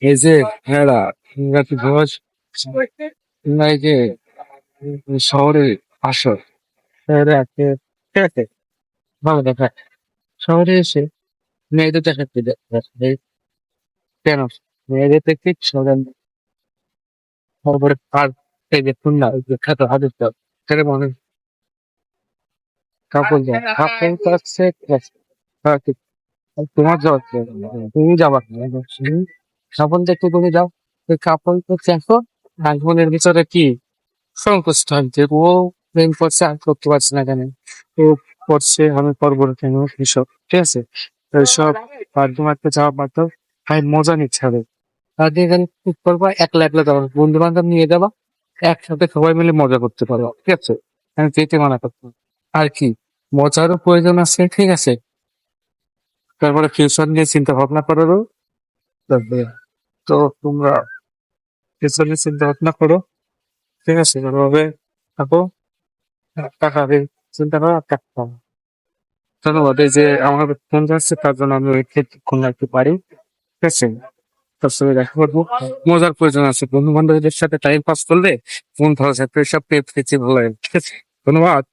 এই যে ভেড়া ইংরাজি দিবস এই যে শহরে আসর শহরে আছে, ঠিক আছে, ভালো দেখায়। শহরে এসে মেয়েদের দেখাতে দেখাচ্ছে কেন মেয়েদের দেখতে শহরে খবরে আর এই যে খুলনা ওই যে খ্যাত হাজির সেটা মনে কাপড় যায় কাপড় পাচ্ছে তোমার যাওয়া তুমি যাবা কাপড় দেখতে তুমি যাও ওই কাপড় তো দেখো আর মনের ভিতরে কি সংকোচ থাকছে ও প্রেম করছে আর করতে পারছে না কেন ও করছে আমি করবো না কেন এসব, ঠিক আছে, এইসব বাদ্য মারতে যাওয়া বাধ্য ভাই মজা নিচ্ছে হবে তাদের এখানে কি করবা একলা একলা যাবো বন্ধু বান্ধব নিয়ে যাবা একসাথে সবাই মিলে মজা করতে পারবো, ঠিক আছে, আমি যেতে মানা করবো আর কি মজারও প্রয়োজন আছে, ঠিক আছে, তারপরে ফিউচার নিয়ে চিন্তা ভাবনা করারও লাগবে। তো তোমরা ফিউচার নিয়ে চিন্তা ভাবনা করো, ঠিক আছে, ভালোভাবে থাকো, টাকা দিয়ে চিন্তা করো আর টাকা পাবো। ধন্যবাদ। এই যে আমার ফোন যাচ্ছে তার জন্য আমি ওই ক্ষেত্রে রাখতে পারি, ঠিক আছে, তার সঙ্গে দেখা করবো। মজার প্রয়োজন আছে বন্ধু বান্ধবদের সাথে টাইম পাস করলে মন ভালো থাকবে, সব পেয়ে পেয়েছি ভালো লাগে, ঠিক আছে, ধন্যবাদ।